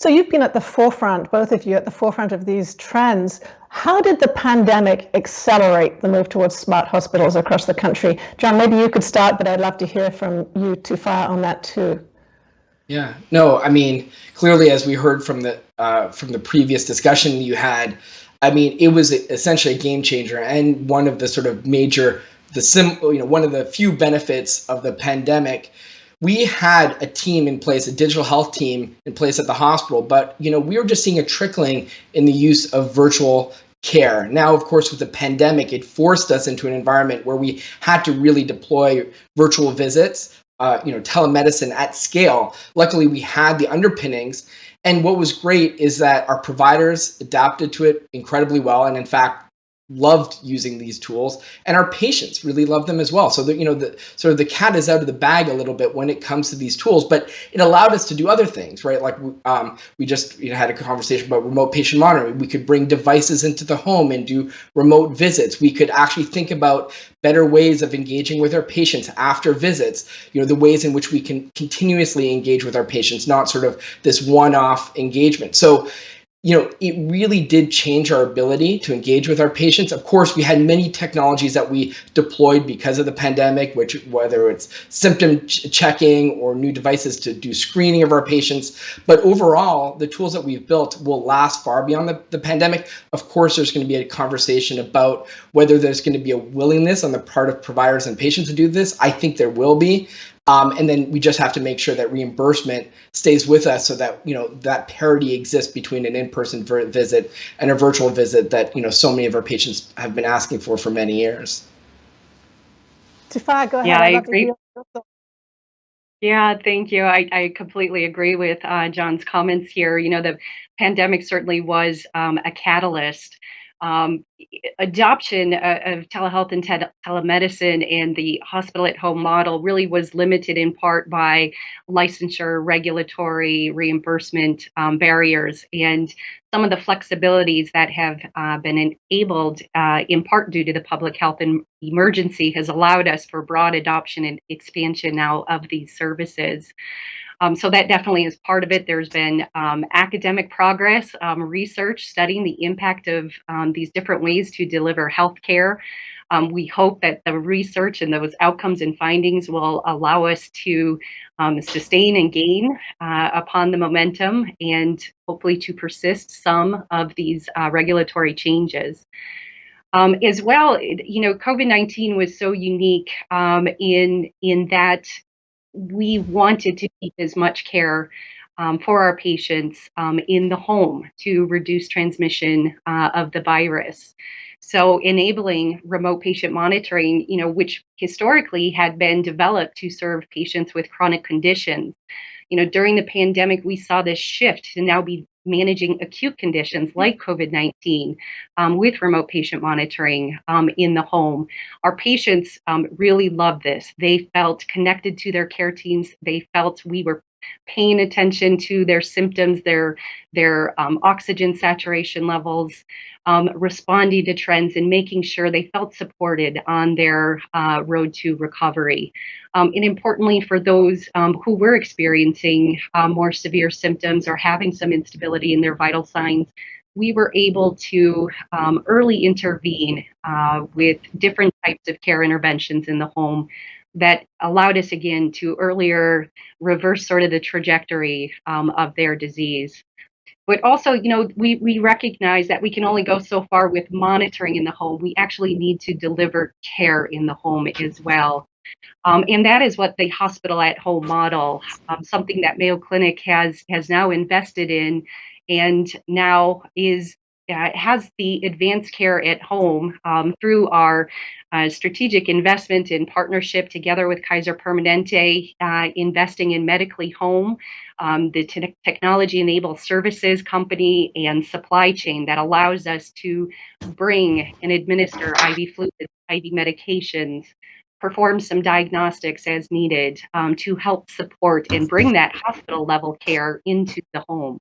So you've been at the forefront, both of you, at the forefront of these trends. How did the pandemic accelerate the move towards smart hospitals across the country? John, maybe you could start, but I'd love to hear from you, Tufia, on that too. Yeah, no, I mean, clearly, as we heard from the previous discussion you had, I mean, it was essentially a game changer, and one of the sort of major, one of the few benefits of the pandemic. We had a team in place, a digital health team in place at the hospital, but we were just seeing a trickling in the use of virtual care. Now, of course, with the pandemic, it forced us into an environment where we had to really deploy virtual visits, telemedicine at scale. Luckily, we had the underpinnings. And what was great is that our providers adapted to it incredibly well, and in fact, loved using these tools, and our patients really loved them as well. So the cat is out of the bag a little bit when it comes to these tools, but it allowed us to do other things, right? Like we just had a conversation about remote patient monitoring. We could bring devices into the home and do remote visits. We could actually think about better ways of engaging with our patients after visits, the ways in which we can continuously engage with our patients, not sort of this one-off engagement. So it really did change our ability to engage with our patients. Of course, we had many technologies that we deployed because of the pandemic, whether it's symptom checking or new devices to do screening of our patients. But overall, the tools that we've built will last far beyond the pandemic. Of course, there's going to be a conversation about whether there's going to be a willingness on the part of providers and patients to do this. I think there will be. And then we just have to make sure that reimbursement stays with us so that, that parity exists between an in-person visit and a virtual visit that, so many of our patients have been asking for many years. Tufia, go ahead. Yeah, I agree. Yeah, thank you. I completely agree with John's comments here. The pandemic certainly was a catalyst. Adoption of telehealth and telemedicine and the hospital at home model really was limited in part by licensure, regulatory, reimbursement barriers, and some of the flexibilities that have been enabled in part due to the public health emergency has allowed us for broad adoption and expansion now of these services. So that definitely is part of it. There's been academic progress, research studying the impact of these different ways to deliver healthcare. We hope that the research and those outcomes and findings will allow us to sustain and gain upon the momentum and hopefully to persist some of these regulatory changes. As well, COVID-19 was so unique in that we wanted to keep as much care for our patients in the home to reduce transmission of the virus. So enabling remote patient monitoring, which historically had been developed to serve patients with chronic conditions. During the pandemic, we saw this shift to now be managing acute conditions like COVID-19 with remote patient monitoring in the home. Our patients really loved this. They felt connected to their care teams. They felt we were paying attention to their symptoms, their oxygen saturation levels, responding to trends, and making sure they felt supported on their road to recovery. And importantly, for those who were experiencing more severe symptoms or having some instability in their vital signs, we were able to early intervene with different types of care interventions in the home that allowed us again to earlier reverse sort of the trajectory of their disease. But also, we recognize that we can only go so far with monitoring in the home. We actually need to deliver care in the home as well. And that is what the hospital at home model, something that Mayo Clinic has now invested in and now has the advanced care at home through our strategic investment in partnership together with Kaiser Permanente, investing in Medically Home, the technology-enabled services company and supply chain that allows us to bring and administer IV fluids, IV medications, perform some diagnostics as needed to help support and bring that hospital level care into the home.